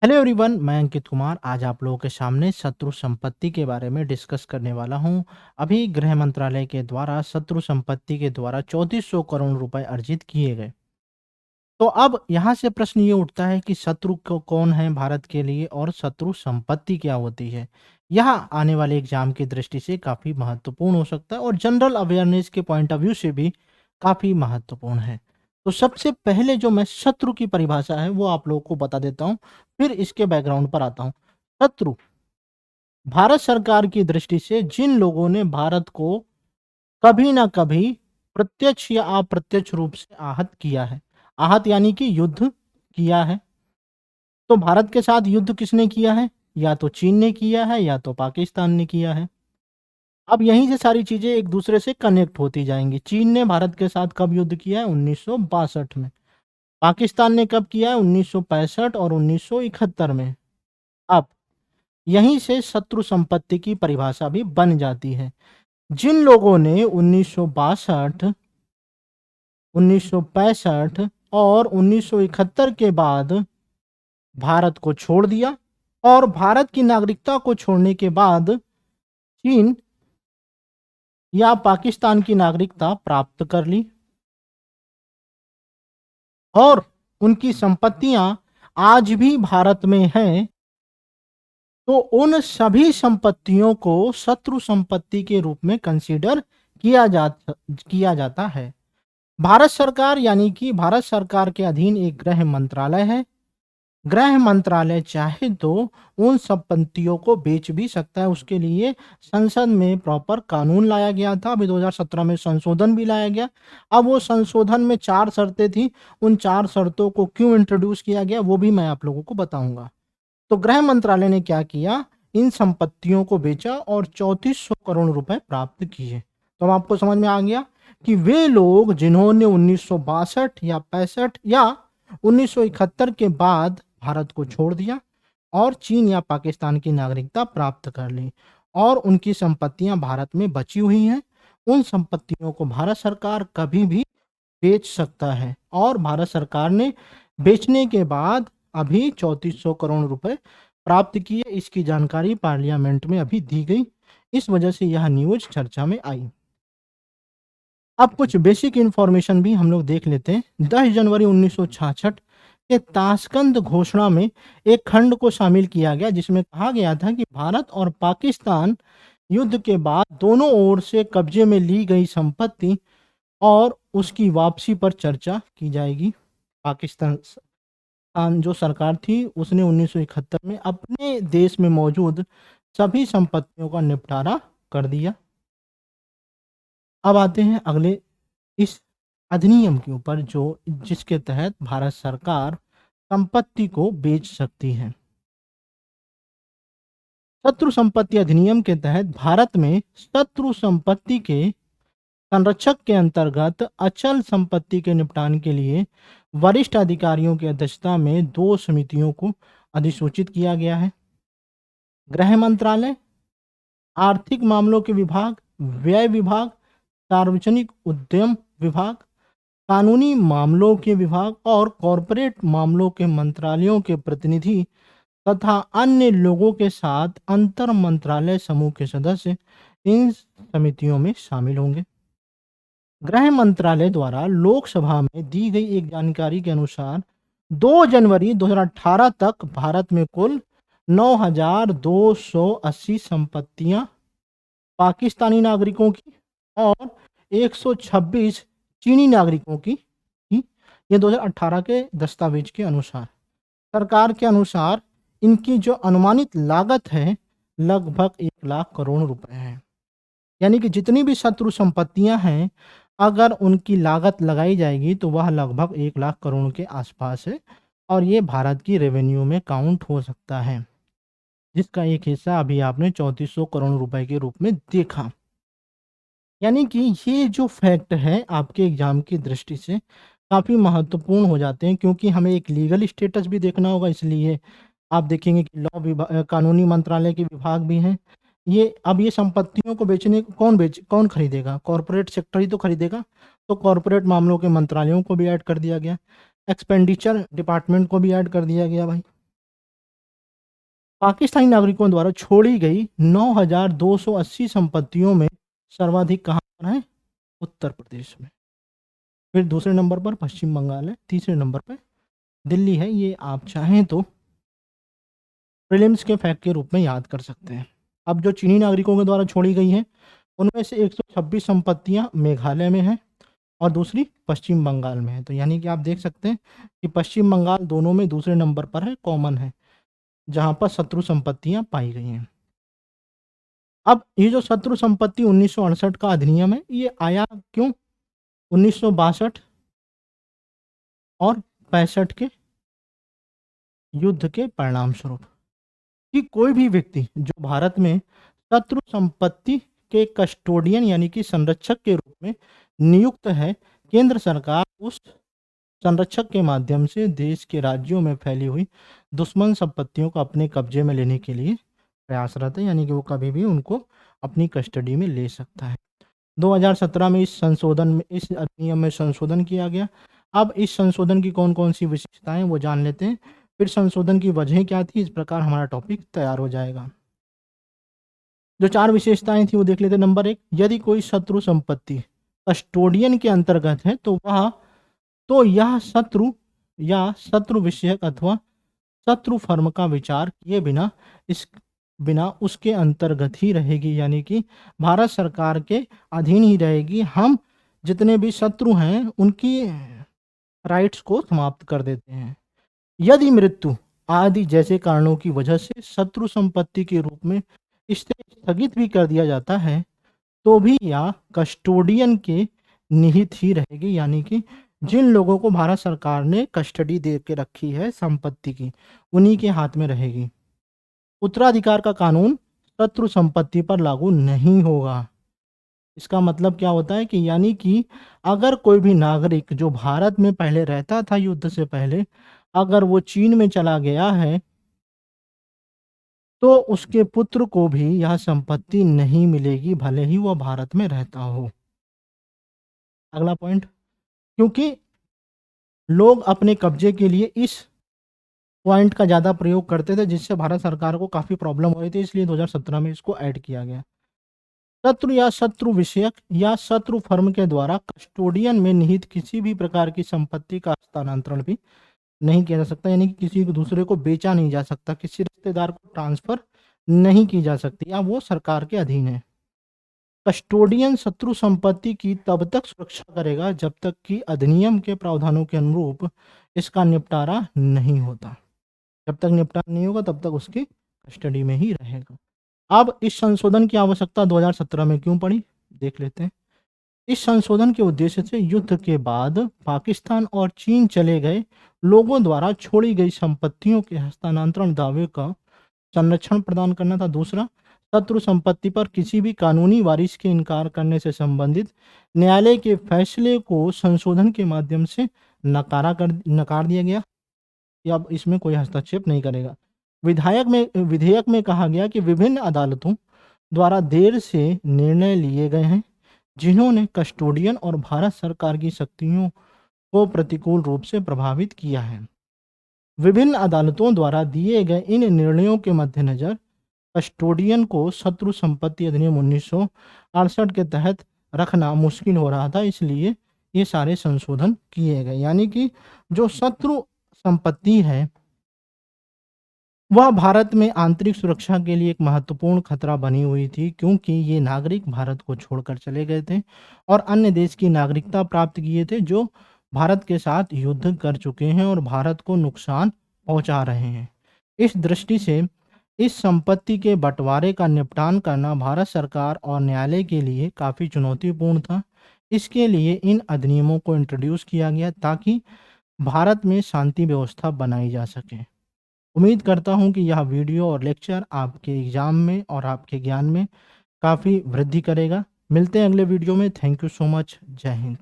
Hello everyone, मैं अंकित कुमार आज आप लोगों के सामने शत्रु संपत्ति के बारे में डिस्कस करने वाला हूं। अभी गृह मंत्रालय के द्वारा शत्रु संपत्ति के द्वारा 3400 करोड़ रुपए अर्जित किए गए। तो अब यहाँ से प्रश्न ये उठता है कि शत्रु कौन है भारत के लिए और शत्रु संपत्ति क्या होती है। यह आने वाले एग्जाम की दृष्टि से काफ़ी महत्वपूर्ण हो सकता है और जनरल अवेयरनेस के पॉइंट ऑफ व्यू से भी काफ़ी महत्वपूर्ण है। तो सबसे पहले जो मैं शत्रु की परिभाषा है वो आप लोगों को बता देता हूँ, फिर इसके बैकग्राउंड पर आता हूँ। शत्रु भारत सरकार की दृष्टि से जिन लोगों ने भारत को कभी ना कभी प्रत्यक्ष या अप्रत्यक्ष रूप से आहत किया है। आहत यानी कि युद्ध किया है। तो भारत के साथ युद्ध किसने किया है? या तो चीन ने किया है या तो पाकिस्तान ने किया है। अब यहीं से सारी चीजें एक दूसरे से कनेक्ट होती जाएंगी। चीन ने भारत के साथ कब युद्ध किया है? 1962 में। पाकिस्तान ने कब किया है? 1965 और 1971 में। अब यहीं से शत्रु संपत्ति की परिभाषा भी बन जाती है। जिन लोगों ने 1962, 1965 और 1971 के बाद भारत को छोड़ दिया और भारत की नागरिकता को छोड़ने के बाद चीन या पाकिस्तान की नागरिकता प्राप्त कर ली और उनकी संपत्तियां आज भी भारत में हैं, तो उन सभी संपत्तियों को शत्रु संपत्ति के रूप में कंसीडर किया जाता है। भारत सरकार यानी कि भारत सरकार के अधीन एक गृह मंत्रालय है। गृह मंत्रालय चाहे तो उन संपत्तियों को बेच भी सकता है। उसके लिए संसद में प्रॉपर कानून लाया गया था। अभी 2017 में संशोधन भी लाया गया। अब वो संशोधन में 4 शर्तें थी। उन 4 शर्तों को क्यों इंट्रोड्यूस किया गया वो भी मैं आप लोगों को बताऊंगा। तो गृह मंत्रालय ने क्या किया? इन संपत्तियों को बेचा और 3400 करोड़ रुपए प्राप्त किए। तो अब आपको समझ में आ गया कि वे लोग जिन्होंने 1962 या 65 या 1971 के बाद भारत को छोड़ दिया और चीन या पाकिस्तान की नागरिकता प्राप्त कर ली और उनकी संपत्तियां भारत में बची हुई हैं, उन संपत्तियों को भारत सरकार कभी भी बेच सकता है। और भारत सरकार ने बेचने के बाद अभी 3400 करोड़ रुपए प्राप्त किए। इसकी जानकारी पार्लियामेंट में अभी दी गई, इस वजह से यह न्यूज चर्चा में आई। अब कुछ बेसिक इंफॉर्मेशन भी हम लोग देख लेते हैं। 10 जनवरी 1966 के ताशकंद घोषणा में एक खंड को शामिल किया गया जिसमें कहा गया था कि भारत और पाकिस्तान युद्ध के बाद दोनों ओर से कब्जे में ली गई संपत्ति और उसकी वापसी पर चर्चा की जाएगी। पाकिस्तान जो सरकार थी उसने 1971 में अपने देश में मौजूद सभी संपत्तियों का निपटारा कर दिया। अब आते हैं अगले इस अधिनियम के ऊपर जो जिसके तहत भारत सरकार संपत्ति को बेच सकती है। शत्रु संपत्ति अधिनियम के तहत भारत में शत्रु संपत्ति के संरक्षक के अंतर्गत अचल संपत्ति के निपटान के लिए वरिष्ठ अधिकारियों की अध्यक्षता में 2 समितियों को अधिसूचित किया गया है। गृह मंत्रालय, आर्थिक मामलों के विभाग, व्यय विभाग, सार्वजनिक उद्यम विभाग, कानूनी मामलों के विभाग और कॉरपोरेट मामलों के मंत्रालयों के प्रतिनिधि तथा अन्य लोगों के साथ अंतर मंत्रालय समूह के सदस्य इन समितियों में शामिल होंगे। गृह मंत्रालय द्वारा लोकसभा में दी गई एक जानकारी के अनुसार 2 जनवरी 2018 तक भारत में कुल 9,280 संपत्तियां पाकिस्तानी नागरिकों की और 126 चीनी नागरिकों की थी। ये 2018 के दस्तावेज के अनुसार। सरकार के अनुसार इनकी जो अनुमानित लागत है लगभग 1 लाख करोड़ रुपए है। यानी कि जितनी भी शत्रु संपत्तियां हैं, अगर उनकी लागत लगाई जाएगी तो वह लगभग 1 लाख करोड़ के आसपास है और ये भारत की रेवेन्यू में काउंट हो सकता है, जिसका एक हिस्सा अभी आपने 3400 करोड़ रुपए के रूप में देखा। यानी कि ये जो फैक्ट है आपके एग्जाम की दृष्टि से काफ़ी महत्वपूर्ण हो जाते हैं, क्योंकि हमें एक लीगल स्टेटस भी देखना होगा। इसलिए आप देखेंगे कि लॉ विभाग, कानूनी मंत्रालय के विभाग भी हैं। ये अब ये संपत्तियों को बेचने कौन खरीदेगा? कॉरपोरेट सेक्टर ही तो खरीदेगा। तो कॉरपोरेट मामलों के मंत्रालयों को भी ऐड कर दिया गया, एक्सपेंडिचर डिपार्टमेंट को भी ऐड कर दिया गया भाई। पाकिस्तानी नागरिकों द्वारा छोड़ी गई 9,280 संपत्तियों में सर्वाधिक कहाँ पर है? उत्तर प्रदेश में। फिर दूसरे नंबर पर पश्चिम बंगाल है, तीसरे नंबर पर दिल्ली है। ये आप चाहें तो प्रीलिम्स के फैक्ट के रूप में याद कर सकते हैं। अब जो चीनी नागरिकों के द्वारा छोड़ी गई हैं उनमें से 126 संपत्तियां मेघालय में हैं और दूसरी पश्चिम बंगाल में है। तो यानी कि आप देख सकते हैं कि पश्चिम बंगाल दोनों में दूसरे नंबर पर है, कॉमन है, जहां पर शत्रु संपत्तियां पाई गई हैं। अब ये जो शत्रु संपत्ति 1968 का अधिनियम है, ये आया क्यों? 1962 और 65 के युद्ध के परिणाम स्वरूप कि कोई भी व्यक्ति जो भारत में शत्रु संपत्ति के कस्टोडियन यानी कि संरक्षक के रूप में नियुक्त है, केंद्र सरकार उस संरक्षक के माध्यम से देश के राज्यों में फैली हुई दुश्मन संपत्तियों को अपने कब्जे में लेने के लिए प्रयासरत है, यानी कि वो कभी भी उनको अपनी कस्टडी में ले सकता है। 2017 में इस अधिनियम में संशोधन किया गया। अब इस संशोधन की कौन कौन सी विशेषताएं वो जान लेते हैं, फिर संशोधन की वजह क्या थी, इस प्रकार हमारा टॉपिक तैयार हो जाएगा। जो 4 विशेषताएं थी वो देख लेते हैं। नंबर 1, यदि कोई शत्रु संपत्ति कस्टोडियन के अंतर्गत है तो यह शत्रु विषयक अथवा शत्रु फर्म का विचार किए बिना उसके अंतर्गत ही रहेगी, यानी कि भारत सरकार के अधीन ही रहेगी। हम जितने भी शत्रु हैं उनकी राइट्स को समाप्त कर देते हैं। यदि मृत्यु आदि जैसे कारणों की वजह से शत्रु संपत्ति के रूप में इसे स्थगित भी कर दिया जाता है तो भी यह कस्टोडियन के निहित ही रहेगी, यानी कि जिन लोगों को भारत सरकार ने कस्टडी दे के रखी है संपत्ति की, उन्हीं के हाथ में रहेगी। उत्तराधिकार का कानून शत्रु संपत्ति पर लागू नहीं होगा। इसका मतलब क्या होता है कि यानी कि अगर कोई भी नागरिक जो भारत में पहले रहता था युद्ध से पहले, अगर वो चीन में चला गया है तो उसके पुत्र को भी यह संपत्ति नहीं मिलेगी, भले ही वह भारत में रहता हो। अगला पॉइंट, क्योंकि लोग अपने कब्जे के लिए इस पॉइंट का ज़्यादा प्रयोग करते थे जिससे भारत सरकार को काफ़ी प्रॉब्लम हो रही थी, इसलिए 2017 में इसको ऐड किया गया। शत्रु या शत्रु विषयक या शत्रु फर्म के द्वारा कस्टोडियन में निहित किसी भी प्रकार की संपत्ति का हस्तांतरण भी नहीं किया जा सकता, यानी कि किसी दूसरे को बेचा नहीं जा सकता, किसी रिश्तेदार को ट्रांसफर नहीं की जा सकती, या वो सरकार के अधीन है। कस्टोडियन शत्रु संपत्ति की तब तक सुरक्षा करेगा जब तक कि अधिनियम के प्रावधानों के अनुरूप इसका निपटारा नहीं होता। जब तक निपटारा नहीं होगा तब तक उसकी कस्टडी में ही रहेगा। अब इस संशोधन की आवश्यकता 2017 में क्यों पड़ी, देख लेते हैं। इस संशोधन के उद्देश्य से युद्ध के बाद पाकिस्तान और चीन चले गए लोगों द्वारा छोड़ी गई संपत्तियों के हस्तांतरण दावे का संरक्षण प्रदान करना था। दूसरा, शत्रु संपत्ति पर किसी भी कानूनी वारिस के इनकार करने से संबंधित न्यायालय के फैसले को संशोधन के माध्यम से नकार दिया गया कि अब इसमें कोई हस्तक्षेप नहीं करेगा। विधेयक में कहा गया कि विभिन्न अदालतों द्वारा देर से निर्णय लिए गए हैं जिन्होंने कस्टोडियन और भारत सरकार की शक्तियों को प्रतिकूल रूप से प्रभावित किया है। विभिन्न अदालतों द्वारा दिए गए इन निर्णयों के मद्देनजर कस्टोडियन को शत्रु संपत्ति अधिनियम 1968 के तहत रखना मुश्किल हो रहा था, इसलिए ये सारे संशोधन किए गए। यानी कि जो शत्रु संपत्ति है वह भारत में आंतरिक सुरक्षा के लिए एक महत्वपूर्ण खतरा बनी हुई थी, क्योंकि ये नागरिक भारत को छोड़कर चले गए थे और अन्य देश की नागरिकता प्राप्त किए थे जो भारत के साथ युद्ध कर चुके हैं और भारत को नुकसान पहुंचा रहे हैं। इस दृष्टि से इस संपत्ति के बंटवारे का निपटान करना भारत सरकार और न्यायालय के लिए काफ़ी चुनौतीपूर्ण था। इसके लिए इन अधिनियमों को इंट्रोड्यूस किया गया ताकि भारत में शांति व्यवस्था बनाई जा सके। उम्मीद करता हूं कि यह वीडियो और लेक्चर आपके एग्ज़ाम में और आपके ज्ञान में काफ़ी वृद्धि करेगा। मिलते हैं अगले वीडियो में। Thank you so much. जय हिंद।